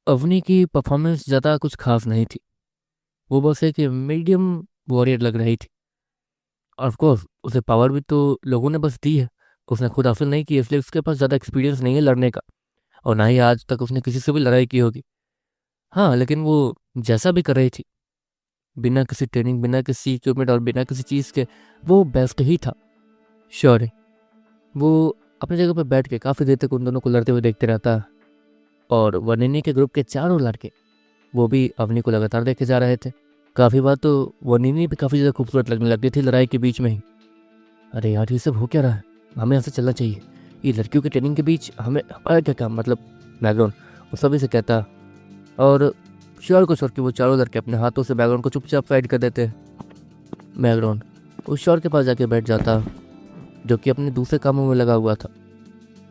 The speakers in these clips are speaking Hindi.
अवनी की परफॉर्मेंस ज़्यादा कुछ खास नहीं थी। वो बस एक मीडियम वॉरियर लग रही थी। ऑफ कोर्स उसे पावर भी तो लोगों ने बस दी है, उसने खुद हासिल नहीं की, इसलिए उसके पास ज़्यादा एक्सपीरियंस नहीं है लड़ने का। और ना ही आज तक उसने किसी से भी लड़ाई की होगी। हाँ, लेकिन वो जैसा भी कर रही थी, बिना किसी ट्रेनिंग, बिना किसी इक्विपमेंट और बिना किसी चीज़ के, वो बेस्ट ही था। श्योर है। वो अपनी जगह पर बैठ के काफ़ी देर तक उन दोनों को लड़ते हुए देखते रहता। और वनिनी के ग्रुप के चारों लड़के वो भी अवनी को लगातार देखे जा रहे थे। काफ़ी बार तो वनिनी भी काफ़ी ज़्यादा खूबसूरत लगने लगती थी लड़ाई के बीच में ही। अरे यार, ये सब हो क्या रहा है? हमें यहाँ से चलना चाहिए। ये लड़कियों के ट्रेनिंग के बीच हमें हमारा क्या काम, मतलब बैकग्राउंड वो सभी से कहता। और श्योर को छोड़ के वो चारों लड़के अपने हाथों से बैकग्राउंड को चुपचाप साइड कर देते। बैकग्राउंड उस श्योर के पास जाके बैठ जाता, जो कि अपने दूसरे कामों में लगा हुआ था।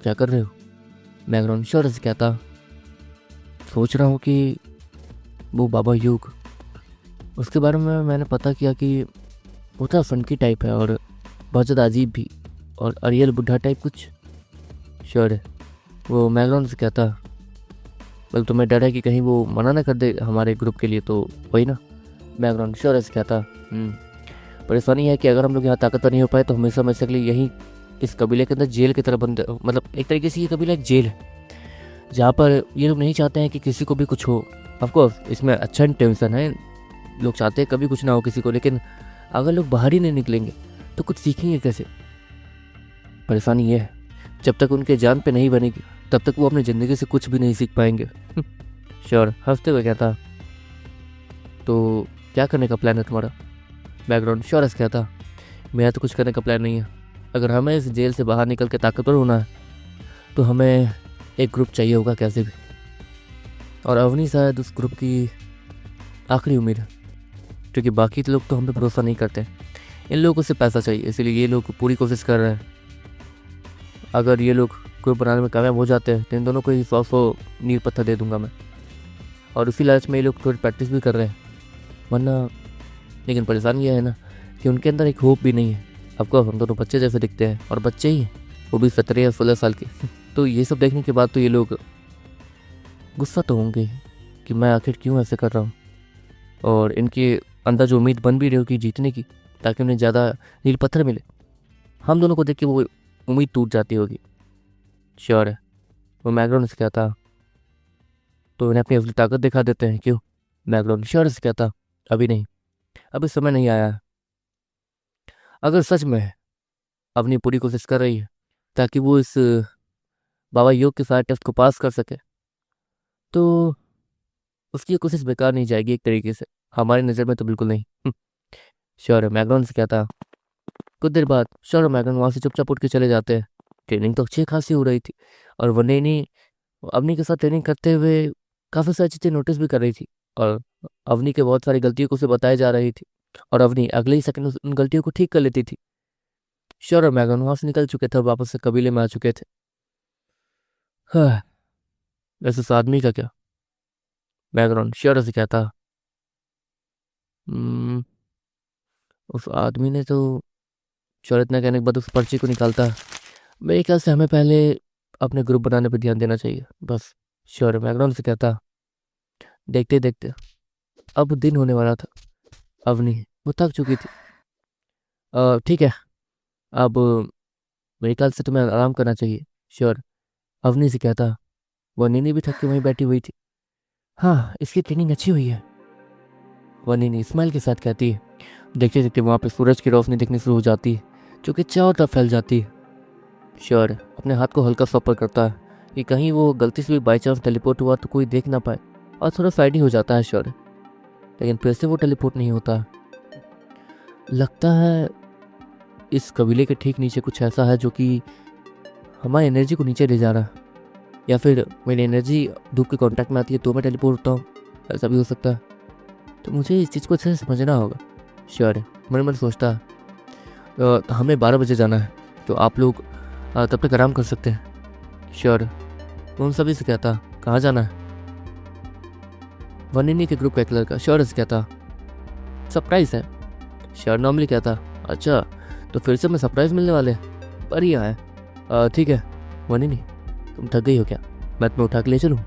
क्या कर रहे हो? बैकग्राउंड श्योर से कहता। सोच रहा हूँ कि वो बाबा युग, उसके बारे में मैंने पता किया कि वो थोड़ा फंकी टाइप है और बहुत ज़्यादा अजीब भी, और अरियल बुढ़ा टाइप कुछ। श्योर है। वो मैगरॉन से कहता। बल तुम्हें डर है कि कहीं वो मना ना कर दे हमारे ग्रुप के लिए, तो वही ना। मैगरॉन श्योर से कहता। परेशानी है कि अगर हम लोग यहाँ ताकतवर नहीं हो पाए तो हमेशा हमेशा के लिए यहीं इस कबीले के अंदर जेल की तरह बंद, मतलब एक तरीके से ये कबीला एक जेल है, जहाँ पर ये लोग नहीं चाहते हैं कि किसी को भी कुछ हो। ऑफकोर्स इसमें अच्छा इंटेंशन है, लोग चाहते हैं कभी कुछ ना हो किसी को, लेकिन अगर लोग बाहर ही नहीं निकलेंगे तो कुछ सीखेंगे कैसे? परेशानी ये है, जब तक उनके जान पे नहीं बनेगी तब तक वो अपनी ज़िंदगी से कुछ भी नहीं सीख पाएंगे। श्योर हंसते हुए कहता। तो क्या करने का प्लान है तुम्हारा? बैकग्राउंड श्योर हंस कहता। मेरा तो कुछ करने का प्लान नहीं है। अगर हमें इस जेल से बाहर निकल के ताकतवर होना है तो हमें एक ग्रुप चाहिए होगा कैसे भी, और अवनी शायद उस ग्रुप की आखिरी उम्मीद है, क्योंकि बाकी लोग तो हम पे भरोसा नहीं करते। इन लोगों को सिर्फ पैसा चाहिए, इसीलिए ये लोग पूरी कोशिश कर रहे हैं। अगर ये लोग ग्रुप बनाने में कामयाब हो जाते हैं तो इन दोनों को ही 100 नील पत्थर दे दूंगा मैं, और उसी लालच में ये लोग थोड़ी प्रैक्टिस भी कर रहे हैं, वरना। लेकिन परेशानी यह है ना कि उनके अंदर एक होप भी नहीं है। आपको हम दोनों बच्चे जैसे दिखते हैं, और बच्चे ही हैं, वो भी 17 या 16 साल के। तो ये सब देखने के बाद तो ये लोग गुस्सा तो होंगे कि मैं आखिर क्यों ऐसे कर रहा हूँ, और इनके अंदर जो उम्मीद बन भी रही होगी जीतने की, ताकि उन्हें ज़्यादा नील पत्थर मिले, हम दोनों को देख के वो उम्मीद टूट जाती होगी। श्योर है। वो मैगरोन से कहता। तो उन्हें अपनी असली ताकत दिखा देते हैं, क्यों? मैगरोन श्योर से कहता। अभी नहीं, अभी समय नहीं आया है। अगर सच में अपनी पूरी कोशिश कर रही है ताकि वो इस बाबा योग के सारे टेस्ट को पास कर सके, तो उसकी ये कोशिश बेकार नहीं जाएगी एक तरीके से। हमारी नज़र में तो बिल्कुल नहीं। श्योर है। मैगरोन से कहता। कुछ देर बाद श्योर और मैगरोन वहाँ से चुपचाप उठ के चले जाते हैं। ट्रेनिंग तो अच्छी खासी हो रही थी, और वनेनी अवनी के साथ ट्रेनिंग करते हुए काफ़ी सारी चीज़ें नोटिस भी कर रही थी, और अवनी के बहुत सारी गलतियों को उसे बताई जा रही थी, और अवनी अगले ही सेकंड उन गलतियों को ठीक कर लेती थी। श्योर और मैगन वहाँ से निकल चुके थे और वापस से कबीले में आ चुके थे। हाँ, वैसे उस आदमी का क्या? बैकग्राउंड श्योर से कहता। "हम्म, उस आदमी ने तो।" श्योर इतना कहने के बाद उस पर्ची को निकालता। मेरे ख्याल से हमें पहले अपने ग्रुप बनाने पर ध्यान देना चाहिए, बस। श्योर बैकग्राउंड से कहता। देखते देखते अब दिन होने वाला था। अवनी वो थक चुकी थी। ठीक है, अब मेरे ख्याल से तुम्हें आराम करना चाहिए। श्योर अवनी से कहता। वो नीनी भी थक के वहीं बैठी हुई थी। हाँ, इसकी ट्रेनिंग अच्छी हुई है, वो नीनी स्माइल के साथ कहती है। देखते देखते वहाँ पे सूरज की रोशनी दिखनी शुरू हो जाती है, जो कि चारों तरफ फैल जाती है। श्योर अपने हाथ को हल्का सा ऊपर करता है कि कहीं वो गलती से भी बाई चांस टेलीपोर्ट हुआ तो कोई देख ना पाए, और थोड़ा साइड ही हो जाता है श्योर। लेकिन फिर से वो टेलीपोर्ट नहीं होता। लगता है इस कबीले के ठीक नीचे कुछ ऐसा है जो कि हमारी एनर्जी को नीचे ले जा रहा है, या फिर मेरी एनर्जी धूप के कांटेक्ट में आती है तो मैं टेलीपोर्ट होता हूँ, ऐसा भी हो सकता है। तो मुझे इस चीज़ को अच्छे से समझना होगा। श्योर है। मन मन सोचता है। हमें 12 बजे जाना है, तो आप लोग तब तक आराम कर सकते हैं। श्योर वो उन सभी से कहता। कहाँ जाना है? वनिनी के ग्रुप का एक लड़का श्योर से कहता। सरप्राइज है। श्योर नॉर्मली कहता। अच्छा, तो फिर से मैं सरप्राइज मिलने वाले हैं? बढ़िया है। ठीक है वनिनी, तुम थक गई हो क्या? मैं तुम्हें उठा के ले चलूँ?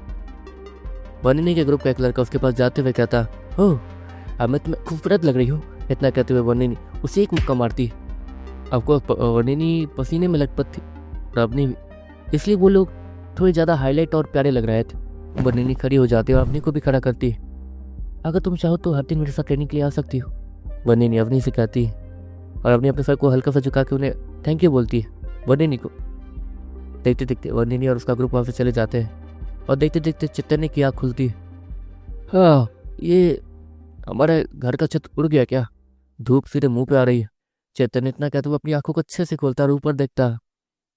वनिनी के ग्रुप का एक लड़का उसके पास जाते हुए कहता, हो अब तुम्हें खूबसूरत लग रही हो। इतना कहते हुए वनिनी उसे एक मुक्का मारती। आपको वनिनी पसीने में लटपट थी और अवनी भी, इसलिए वो लोग थोड़े ज़्यादा हाईलाइट और प्यारे लग रहे थे। वनिनी खड़ी हो जाती है और अवनी को भी खड़ा करती है। अगर तुम चाहो तो हर दिन मेरे साथ ट्रेनिंग के लिए आ सकती हो, वनिनी अवनी से कहती है और अवनी अपने सर को हल्का सा झुका के उन्हें थैंक यू बोलती है वनिनी को। देखते देखते वनिनी और उसका ग्रुप वहाँ से चले जाते हैं और देखते देखते चैतन्य की आँख खुलती है। हाँ, ये हमारे घर का छत उड़ गया क्या? धूप सीधे मुंह पे आ रही है। चैतन्य इतना कहते हुए अपनी आंखों को अच्छे से खोलता और ऊपर देखता है,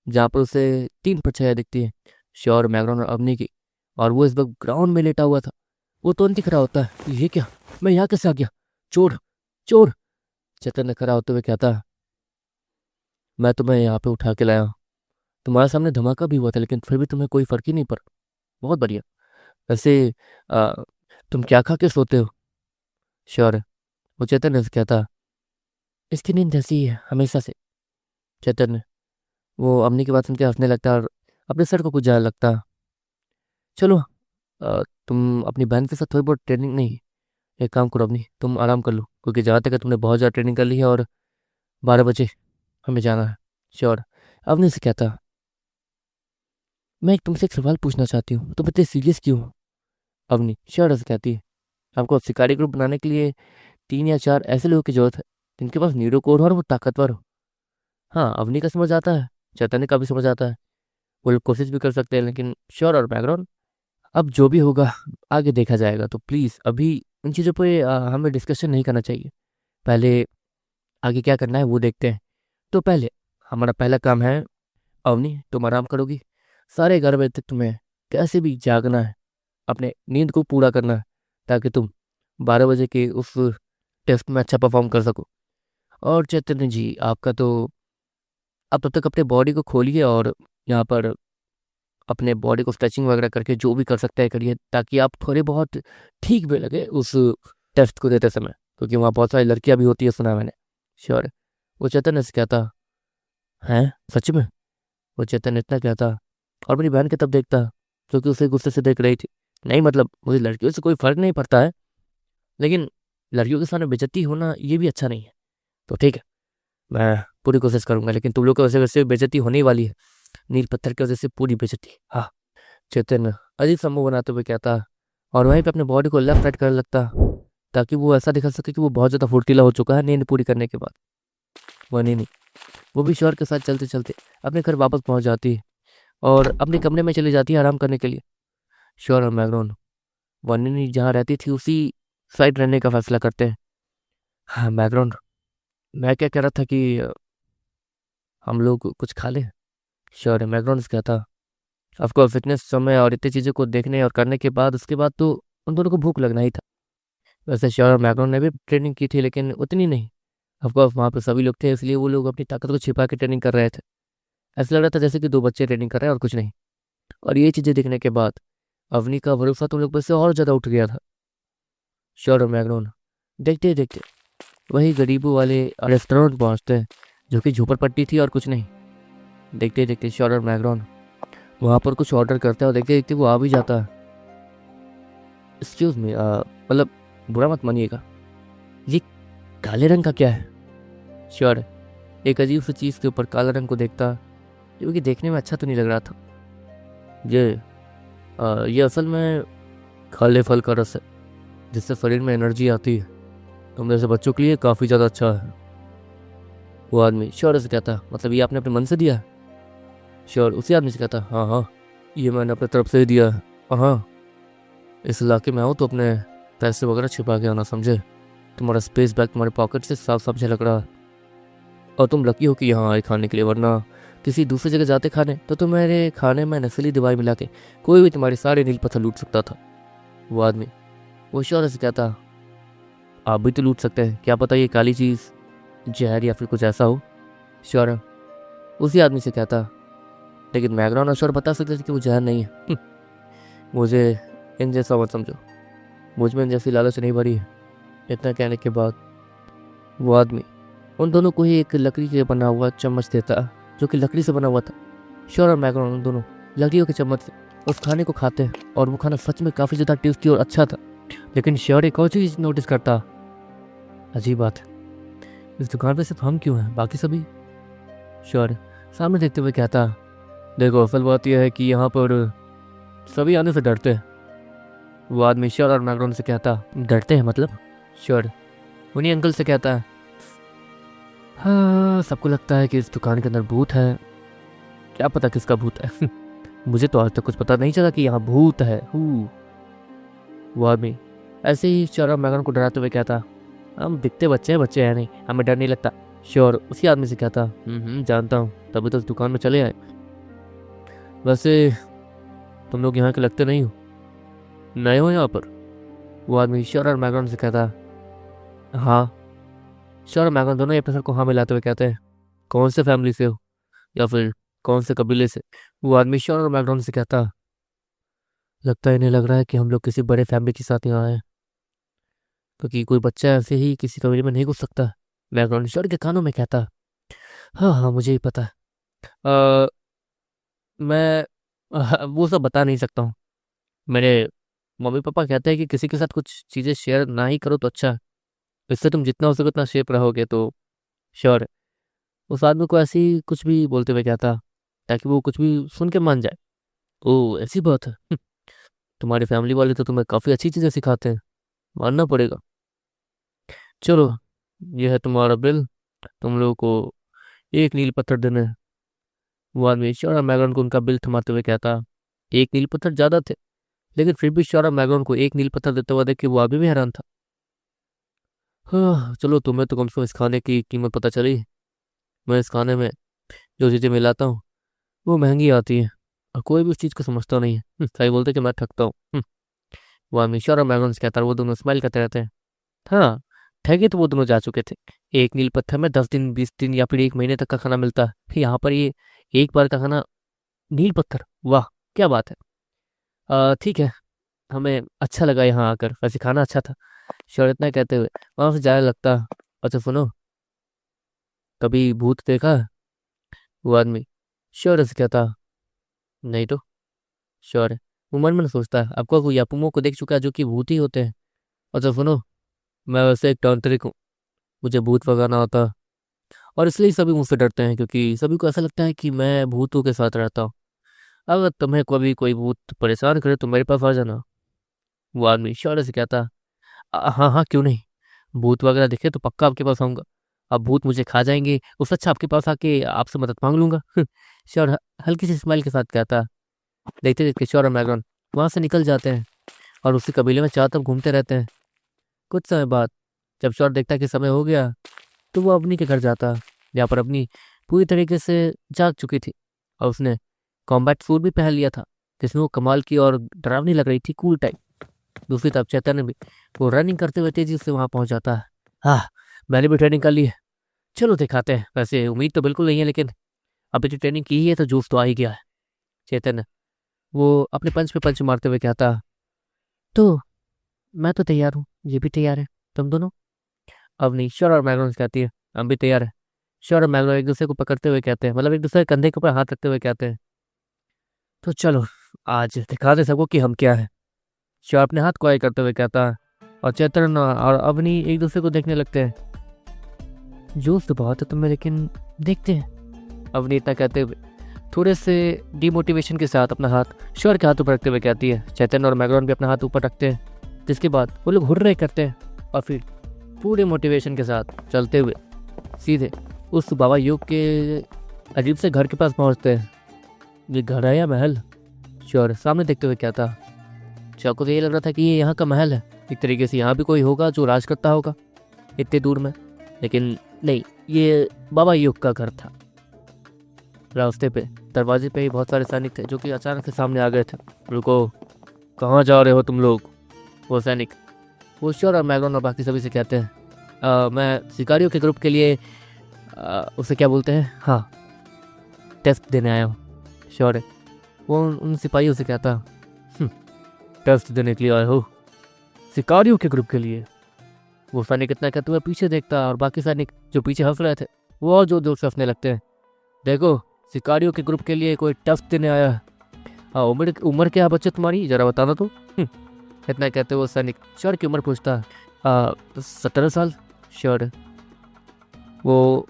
जहाँ पर उसे 3 परछाइयाँ दिखती हैं, श्योर, मैग्रॉन और अवनी की। और वो इस वक्त ग्राउंड में लेटा हुआ था। वो तुरंत ही खड़ा होता है, ये क्या, मैं यहाँ कैसे आ गया? चोर, चोर! चैतन्य खड़ा होते हुए कहता है, मैं तुम्हें यहाँ पे उठा के लाया हूँ। तुम्हारे सामने धमाका भी हुआ था लेकिन फिर भी तुम्हें कोई फर्क ही नहीं पड़ा। बहुत बढ़िया। वैसे आ, तुम क्या खा के सोते हो? श्योर है, वो चैतन्य से कहता, इसकी नींद ऐसी ही है हमेशा से। चैतन्य वो अम्नी की बात सुन के हंसने लगता और अपने सर को कुछ जाने लगता। चलो, तुम अपनी बहन के साथ थोड़ी बहुत ट्रेनिंग, नहीं, एक काम करो अम्नी, तुम आराम कर लो क्योंकि जहाँ तक है तुमने बहुत ज़्यादा ट्रेनिंग कर ली है और 12 बजे हमें जाना है। श्योर, अवनी से कहता, मैं तुमसे एक सवाल पूछना चाहती हूँ, तुम इतने सीरियस क्यों हो? अवनी श्योर से कहती है, आपको शिकारी ग्रुप बनाने के लिए 3 या 4 ऐसे लोगों की जरूरत है जिनके पास नीरो कोड हो और वो ताकतवर हो। हाँ, अवनी का समझ आता है, चैतन्य का भी समझ आता है, वो लोग कोशिश भी कर सकते हैं, लेकिन श्योर और बैकग्राउंड, अब जो भी होगा आगे देखा जाएगा। तो प्लीज़ अभी इन चीज़ों पे हमें डिस्कशन नहीं करना चाहिए। पहले आगे क्या करना है वो देखते हैं। तो पहले हमारा पहला काम है, अवनी तुम आराम करोगी, साढ़े 11 बजे तक तुम्हें कैसे भी जागना है, अपने नींद को पूरा करना है ताकि तुम 12 बजे के उस टेस्ट में अच्छा परफॉर्म कर सको। और चैतन्य जी आपका तो, आप तब तक अपने बॉडी को खोलिए और यहाँ पर अपने बॉडी को स्ट्रेचिंग वगैरह करके जो भी कर सकते हैं करिए ताकि आप थोड़े बहुत ठीक भी लगे उस टेस्ट को देते समय, क्योंकि वहाँ बहुत सारी लड़कियाँ भी होती है, सुना है मैंने। श्योर, वो चैतन्य से कहता, हैं सच में? वो चैतन्य इतना कहता और मेरी बहन की तब देखता जो कि उसे गुस्से से देख रही थी। नहीं मतलब मुझे लड़कियों से कोई फर्क नहीं पड़ता है, लेकिन लड़कियों के सामने बेइज्जती होना ये भी अच्छा नहीं है। तो ठीक है, मैं पूरी कोशिश करूंगा, लेकिन तुम लोग की वजह से वैसे बेइज्जती होने ही वाली है, नील पत्थर की वजह से पूरी बेइज्जती। हाँ, चैतन्य अजीब सा मुंह बनाते हुए कहता और वहीं पे अपने बॉडी को लेफ्ट राइट करने लगता ताकि वो ऐसा दिखा सके कि वो बहुत ज़्यादा फुर्तीला हो चुका है नींद पूरी करने के बाद। वही नहीं, वो भी श्योर के साथ चलते चलते अपने घर वापस पहुंच जाती है और अपने कमरे में चली जाती है आराम करने के लिए। श्योर और मैग्रोन वनिनी जहाँ रहती थी उसी साइड रहने का फैसला करते हैं। हाँ मैग्रोन, मैं क्या कह रहा था कि हम लोग कुछ खा लें? श्योर है, मैग्रोन से कहता, ऑफकोर्स फिटनेस समय और इतनी चीज़ों को देखने और करने के बाद उसके बाद तो उन दोनों को भूख लगना ही था। वैसे श्योर और मैग्रोन ने भी ट्रेनिंग की थी लेकिन उतनी नहीं। ऑफकोर्स वहाँ पे सभी लोग थे इसलिए वो लोग अपनी ताकत को छिपा के ट्रेनिंग कर रहे थे। ऐसा लग रहा था जैसे कि 2 बच्चे ट्रेनिंग कर रहे हैं और कुछ नहीं। और ये चीज़ें देखने के बाद अवनी का भरोसा तुम लोग पर से और ज़्यादा उठ गया था। श्योर और मैग्रोन देखते ही देखते वही गरीबों वाले रेस्टोरेंट पहुँचते हैं जो कि झोपड़पट्टी थी और कुछ नहीं। देखते ही देखते श्योर और मैग्रोन वहाँ पर कुछ ऑर्डर करता है और देखते देखते वो आ भी जाता है। एक्सक्यूज मी, मतलब बुरा मत मानिएगा, ये काले रंग का क्या है? श्योर एक अजीब सी चीज़ के ऊपर काला रंग को देखता जो कि देखने में अच्छा तो नहीं लग रहा था। ये असल में काले फल का रस है जिससे शरीर में एनर्जी आती है, तुम जैसे बच्चों के लिए काफ़ी ज़्यादा अच्छा है। वो आदमी श्योर से कहता, मतलब ये आपने अपने मन से दिया है? श्योर उसी आदमी से कहता, हाँ हाँ ये मैंने अपने तरफ से ही दिया है। और हाँ, इस इलाके में आओ तो अपने पैसे वगैरह छिपा के आना, समझे? तुम्हारा स्पेस बैग तुम्हारे पॉकेट से साफ साफ झलक रहा है और तुम लकी हो कि यहाँ आए खाने के लिए, वरना किसी दूसरी जगह जाते खाने तो तुम्हारे खाने में नस्ली दवाई मिला के कोई भी तुम्हारे सारे नील पत्थर लूट सकता था। वो आदमी वो श्योर से कहता, आप भी तो लूट सकते हैं, क्या पता ये काली चीज़ जहर या फिर कुछ ऐसा हो। श्योर उसी आदमी से कहता, लेकिन मैग्रॉन और श्योर बता सकते थे कि वो जहर नहीं है। मुझे इन जैसा मत समझो, मुझ में इन जैसी लालच नहीं भरी है। इतना कहने के बाद वो आदमी उन दोनों को ही एक लकड़ी से बना हुआ चम्मच देता जो कि लकड़ी से बना हुआ था। श्योर और मैग्रॉन उन दोनों लकड़ियों के चम्मच से उस खाने को खाते और वो खाना सच में काफ़ी ज़्यादा टेस्टी और अच्छा था। लेकिन श्योर एक और चीज़ नोटिस करता, अजीब बात है, इस दुकान पे सिर्फ हम क्यों हैं, बाकी सभी? श्योर सामने देखते हुए कहता, देखो असल बात यह है कि यहाँ पर सभी आने से डरते हैं। वो आदमी श्योर और मैकडॉन से कहता, डरते हैं मतलब? श्योर उन्हीं अंकल से कहता है, हाँ सबको लगता है कि इस दुकान के अंदर भूत है, क्या पता किसका भूत है। मुझे तो आज तक कुछ पता नहीं चला कि यहाँ भूत है। वो आदमी ऐसे ही श्योर और मैकडॉन को डराते हुए कहता, हम दिखते बच्चे हैं नहीं, हमें डर नहीं लगता। श्योर उसी आदमी से कहता, जानता हूँ, तभी तो इस दुकान में चले आए। वैसे तुम लोग यहाँ के लगते नहीं हो, नए हो यहाँ पर? वो आदमी श्योर और मैकडॉन से कहता, हाँ। श्योर और मैकडॉन दोनों अपने सर को हाँ मिलाते हुए कहते हैं, कौन से फैमिली से हो या फिर कौन से कबीले से? वो आदमी श्योर और मैकडॉन से कहता, लगता है इन्हें लग रहा है कि हम लोग किसी बड़े फैमिली के साथ यहाँ आए, क्योंकि कोई बच्चा ऐसे ही किसी कबीले में नहीं घुस सकता। मैकडॉन श्योर के कानों में कहता, हाँ हाँ मुझे ही पता है। मैं वो सब बता नहीं सकता हूँ। मेरे मम्मी पापा कहते हैं कि किसी के साथ कुछ चीज़ें शेयर ना ही करो तो अच्छा है। इससे तुम जितना हो सके उतना शेप रहोगे तो श्योर है। उस आदमी को ऐसे ही कुछ भी बोलते हुए कहता, ताकि वो कुछ भी सुन के मान जाए। ओ ऐसी बात है। तुम्हारी फैमिली वाले तो तुम्हें काफ़ी अच्छी चीज़ें सिखाते हैं, मानना पड़ेगा। चलो यह है तुम्हारा बिल, तुम लोगों को 1 नील पत्थर देने हैं। वो आदमी श्योर और मैग्रॉन को उनका बिल थमाते हुए कहता, 1 नील पत्थर ज़्यादा थे, लेकिन फिर भी श्योर और मैग्रॉन को 1 नील पत्थर देते हुए देख के वो अभी भी हैरान था। हाँ चलो, तुम्हें तो कम से कम इस खाने की कीमत पता चली। मैं इस खाने में जो चीज़ें मिलाता हूँ वो महंगी आती है, और कोई भी उस चीज़ को समझता नहीं है। सही बोलते कि मैं ठगता हूँ। वो आदमी श्योर और मैग्रॉन से कहता है, वो दोनों स्माइल करते रहते हैं। हाँ ठगे तो वो दोनों जा चुके थे। 1 नील पत्थर में 10 दिन 20 दिन या फिर 1 महीने तक का खाना मिलता है, यहाँ पर ये एक बार का खाना नील पत्थर, वाह क्या बात है। ठीक है, हमें अच्छा लगा यहाँ आकर, वैसे खाना अच्छा था। श्योर इतना कहते हुए वहां से जाने लगता। अच्छा सुनो, कभी भूत देखा है? वो आदमी श्योर से कहता, नहीं तो। श्योर है वो मन मन सोचता है, आपको कोई अपुमो को देख चुका है जो कि भूत ही होते हैं। अच्छा सुनो, मैं वैसे एक तांत्रिक हूँ, मुझे भूत भगाना होता है, और इसलिए सभी मुझसे डरते हैं, क्योंकि सभी को ऐसा लगता है कि मैं भूतों के साथ रहता हूँ। अगर तुम्हें कभी कोई भूत परेशान करे तो मेरे पास आ जाना। वो आदमी श्योर से कहता, हाँ हाँ क्यों नहीं, भूत वगैरह दिखे तो पक्का आपके पास आऊंगा। अब भूत मुझे खा जाएंगे, उससे अच्छा आपके पास आके आपसे मदद मांग लूंगा। श्योर हल्की सी स्माइल के साथ कहता। देखते देखते श्योर और मैग्रॉन वहां से निकल जाते हैं और उसी कबीले में चारों तरफ घूमते रहते हैं। कुछ समय बाद जब श्योर देखता है कि समय हो गया, तो वो अवनी के घर जाता, जहाँ पर अवनी पूरी तरीके से जाग चुकी थी, और उसने कॉम्बैट सूट भी पहन लिया था, जिसमें वो कमाल की और डरावनी लग रही थी, कूल टाइप। दूसरी तरफ चैतन्य भी वो रनिंग करते हुए तेजी से वहां पहुंच जाता है। हाँ मैंने भी ट्रेनिंग कर ली है, चलो दिखाते हैं। वैसे उम्मीद तो बिल्कुल नहीं है, लेकिन अभी तो ट्रेनिंग की ही है तो जोश तो आ ही गया है। चैतन्य वो अपने पंच पे पंच मारते हुए कहता, तो मैं तो तैयार हूँ, ये भी तैयार है, तुम दोनों? अवनी श्योर और मैग्नोस कहती है, हम भी तैयार है। श्योर और मैग्नो एक दूसरे को पकड़ते हुए कहते हैं, मतलब एक दूसरे के कंधे के ऊपर हाथ रखते हुए कहते हैं, तो चलो आज दिखा दे सबको कि हम क्या है। श्योर अपने हाथ को आगे करते हुए कहता है, और चैतन्य और अवनी एक दूसरे को देखने लगते हैं। जोश तो बहुत है तुम्हें, लेकिन देखते हैं। अवनी इतना कहते हुए थोड़े से डिमोटिवेशन के साथ अपना हाथ श्योर के हाथ ऊपर रखते हुए कहती है। चैतन्य और मैग्रॉन भी अपना हाथ ऊपर रखते हैं, जिसके बाद वो लोग हुर्रे करते हैं, और फिर पूरे मोटिवेशन के साथ चलते हुए सीधे उस बाबा योग के अजीब से घर के पास पहुंचते हैं। ये घर है या महल? श्योर सामने देखते हुए क्या था, श्योर को तो ये लग रहा था कि ये यहाँ का महल है, एक तरीके से यहाँ भी कोई होगा जो राज करता होगा इतने दूर में, लेकिन नहीं, ये बाबा योग का घर था। रास्ते पे दरवाजे पे ही बहुत सारे सैनिक थे, जो कि अचानक से सामने आ गए थे। रुको, कहाँ जा रहे हो तुम लोग? वो सैनिक वो श्योर और मैग्रॉन और बाकी सभी से कहते हैं, मैं शिकारियों के ग्रुप के लिए उसे क्या बोलते हैं, हाँ टेस्ट देने आया हूँ। श्योर है वो उन सिपाहियों से कहता, टेस्ट देने के लिए आए हो शिकारियों के ग्रुप के लिए? वो सैनिक इतना कहते हुए पीछे देखता, और बाकी सैनिक जो पीछे हंस रहे थे वो और जोर जोर से हंसने लगते हैं। देखो शिकारियों के ग्रुप के लिए कोई टेस्ट देने आया है, हाँ, उम्र उम्र क्या है बच्चे तुम्हारी, जरा बताना तो। इतना कहते वो सैनिक श्योर की उम्र पूछता। 17 साल। श्योर। वो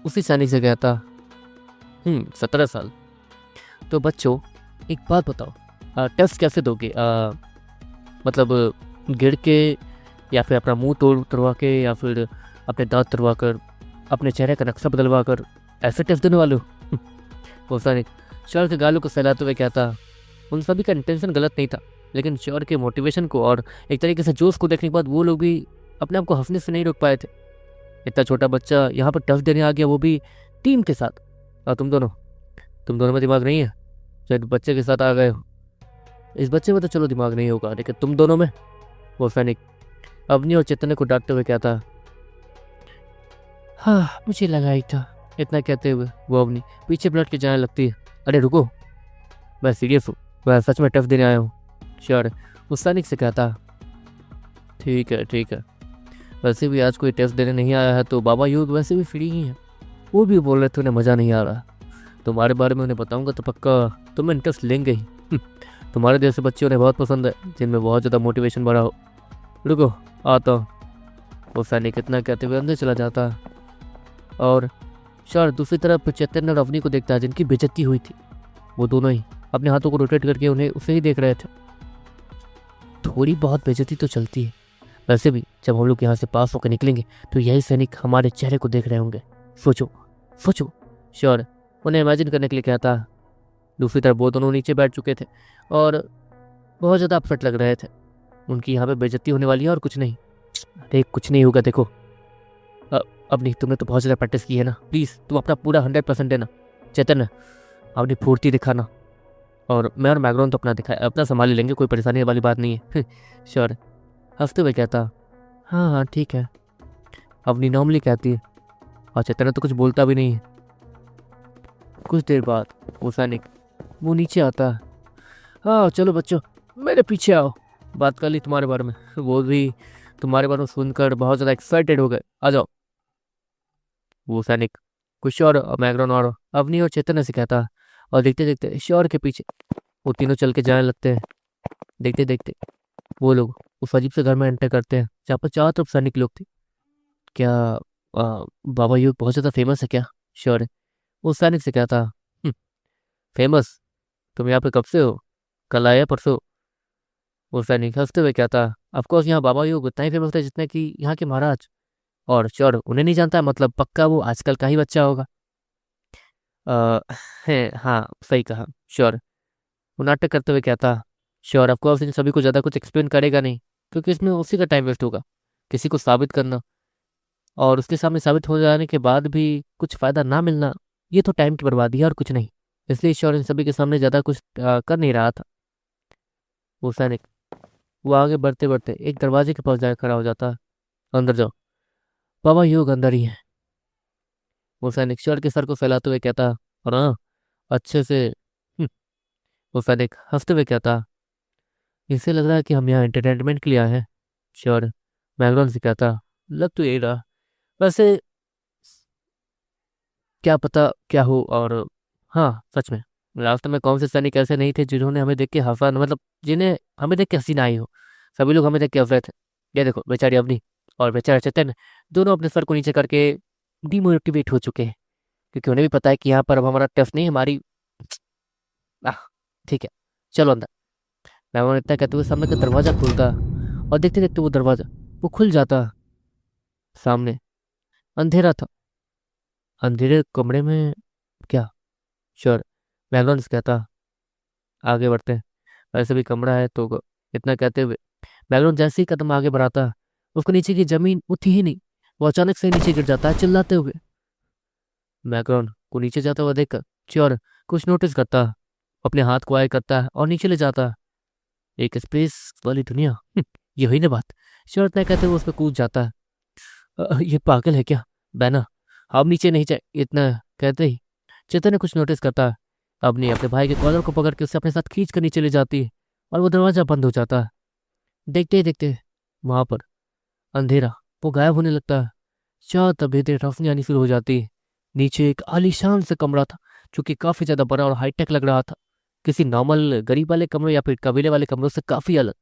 उसी सैनिक से कहता। 17 साल। तो बच्चों एक बात बताओ, टेस्ट कैसे दोगे? मतलब गिर के, या फिर अपना मुंह तोड़वा के, या फिर अपने दांत तोड़वा कर, अपने चेहरे का नक्शा बदलवा कर, ऐसे टेस्ट देने वाले हो? वो सैनिक श्योर के गालों को सहलाते हुए कहता। उन सभी का इंटेंशन गलत नहीं था, लेकिन श्योर के मोटिवेशन को और एक तरीके से जोश को देखने के बाद वो लोग भी अपने आप को हंसने से नहीं रोक पाए थे। इतना छोटा बच्चा यहाँ पर टफ देने आ गया, वो भी टीम के साथ। और तुम दोनों में दिमाग नहीं है? शायद बच्चे के साथ आ गए हो। इस बच्चे में तो चलो दिमाग नहीं होगा, लेकिन तुम दोनों में? वो सैनिक अवनी और चैतन्य को डांटते हुए कहता। हाँ, मुझे लगा ही था। इतना कहते हुए वो अवनी पीछे पलट के जाने लगती है। अरे रुको, मैं सीरियस हूँ, मैं सच में टफ देने आया हूँ। श्योर उस सैनिक से कहता। ठीक है, वैसे भी आज कोई टेस्ट देने नहीं आया है, तो बाबा योग वैसे भी फ्री ही है। वो भी बोल रहे थे उन्हें मज़ा नहीं आ रहा। तुम्हारे बारे में उन्हें बताऊंगा तो पक्का तुम्हें इंटरेस्ट लेंगे ही। तुम्हारे जैसे बच्चे उन्हें बहुत पसंद है, जिनमें बहुत ज़्यादा मोटिवेशन बढ़ा हो। रुको, आता हूँ। वो सैनिक इतना कहते हुए अंदर चला जाता। और श्योर दूसरी तरफ चैतन्य और अवनी को देखता है, जिनकी बेइज्जती हुई थी। वो दोनों ही अपने हाथों को रोटेट करके उन्हें उसे ही देख रहे थे। थोड़ी बहुत बेइज्जती तो चलती है, वैसे भी जब हम लोग यहाँ से पास होकर निकलेंगे तो यही सैनिक हमारे चेहरे को देख रहे होंगे। सोचो सोचो। श्योर उन्हें इमेजिन करने के लिए कहता। दूसरी तरफ वो दोनों नीचे बैठ चुके थे और बहुत ज़्यादा अपसेट लग रहे थे। उनकी यहाँ पे बेइज्जती होने वाली है और कुछ नहीं। अरे कुछ नहीं होगा, देखो। अब नहीं, तुमने तो बहुत ज़्यादा प्रैक्टिस की है ना, प्लीज़ तुम अपना पूरा 100% देना। चैतन्य अपनी फुर्ती दिखाना, और मैं और मैग्रोन तो अपना संभाल लेंगे, कोई परेशानी वाली बात नहीं है। श्योर हंसते हुए कहता। हाँ ठीक है, अवनी नॉर्मली कहती है, और चैतन्य तो कुछ बोलता भी नहीं है। कुछ देर बाद वो सैनिक वो नीचे आता है। हाँ चलो बच्चों, मेरे पीछे आओ, बात कर ली तुम्हारे बारे में। वो भी तुम्हारे बारे में सुनकर बहुत ज़्यादा एक्साइटेड हो गए, आ जाओ। वो सैनिक कुछ श्योर, मैग्रोन और अवनी और चैतन्य से कहता है, और देखते देखते श्योर के पीछे वो तीनों चल के जाने लगते हैं। देखते देखते वो लोग उस अजीब से घर में एंटर करते हैं, जहाँ पर चारों तरफ सैनिक लोग थे। क्या बाबा योग बहुत ज़्यादा फेमस है क्या? श्योर है वो सैनिक से कहता। फेमस? तुम यहाँ पे कब से हो? कल आए परसों? वो सैनिक हंसते हुए कहता। ऑफकोर्स यहाँ बाबा योग उतना ही फेमस है जितना कि यहाँ के महाराज। और श्योर उन्हें नहीं जानता, मतलब पक्का वो आजकल का ही बच्चा होगा। है, हाँ सही कहा। श्योर वो नाटक करते हुए कहता। श्योर ऑफकोर्स इन सभी को ज़्यादा कुछ एक्सप्लेन करेगा नहीं, क्योंकि इसमें उसी का टाइम वेस्ट होगा। किसी को साबित करना और उसके सामने साबित हो जाने के बाद भी कुछ फ़ायदा ना मिलना, ये तो टाइम की बर्बादी है और कुछ नहीं। इसलिए श्योर इन सभी के सामने ज़्यादा कुछ कर नहीं रहा था। वो सैनिक वो आगे बढ़ते बढ़ते एक दरवाजे के पास जाकर खड़ा हो जाता। अंदर जाओ, बाबा योग अंदर ही है। वो सैनिक श्योर के सर को फैलाते हुए कहता। और हाँ, अच्छे से। वो सैनिक हंसते हुए कहता। इससे लग रहा है कि हम यहाँ एंटरटेनमेंट के लिए आए हैं। श्योर मैगडॉन से कहता। लग तो यही रहा, वैसे क्या पता क्या हो। और हाँ सच में रास्ते में कौन से सैनिक ऐसे नहीं थे जिन्होंने हमें देख के हंसा, मतलब जिन्हें हमें देख के हंसी ना आई हो। सभी लोग हमें देख के हंस रहे थे। ये देखो, बेचारी अवनी और बेचारा चेतन दोनों अपने सर को नीचे करके डिमोटिवेट हो चुके हैं, क्योंकि उन्हें भी पता है कि यहाँ पर अब हमारा टफ नहीं, हमारी आह, ठीक है चलो अंदर। मैं इतना कहते हुए सामने का दरवाजा खुलता, और देखते देखते वो दरवाजा वो खुल जाता। सामने अंधेरा था। अंधेरे कमरे में क्या? श्योर मैगडॉनल्ड्स कहता। आगे बढ़ते हैं, वैसे भी कमरा है तो। इतना कहते हुए मैगडॉन जैसे ही कदम आगे बढ़ाता, उसको नीचे की जमीन उठी ही नहीं, वो अचानक से नीचे गिर जाता है चिल्लाते हुए। मैगडॉन को नीचे जाता हुआ देखकर श्योर कुछ नोटिस करता, अपने हाथ को आगे करता है और नीचे ले जाता। एक स्पेस वाली दुनिया, यही ना बात। श्योर इतना कहते हुए उस पर कूद जाता है। ये पागल है क्या बैना, हम नीचे नहीं जाए। इतना कहते ही चेतन ने कुछ नोटिस करता है। अपनी अपने भाई के कॉलर को पकड़ के उसे अपने साथ खींच कर नीचे ले जाती है, और वो दरवाजा बंद हो जाता है। देखते ही देखते वहां पर अंधेरा वो गायब होने लगता है। चार तभी देर रोशनी आनी शुरू हो जाती है। नीचे एक आलीशान सा कमरा था, जो कि काफी ज्यादा बड़ा और हाईटेक लग रहा था। किसी नॉर्मल गरीब वाले कमरों या फिर कबीले वाले कमरों से काफ़ी अलग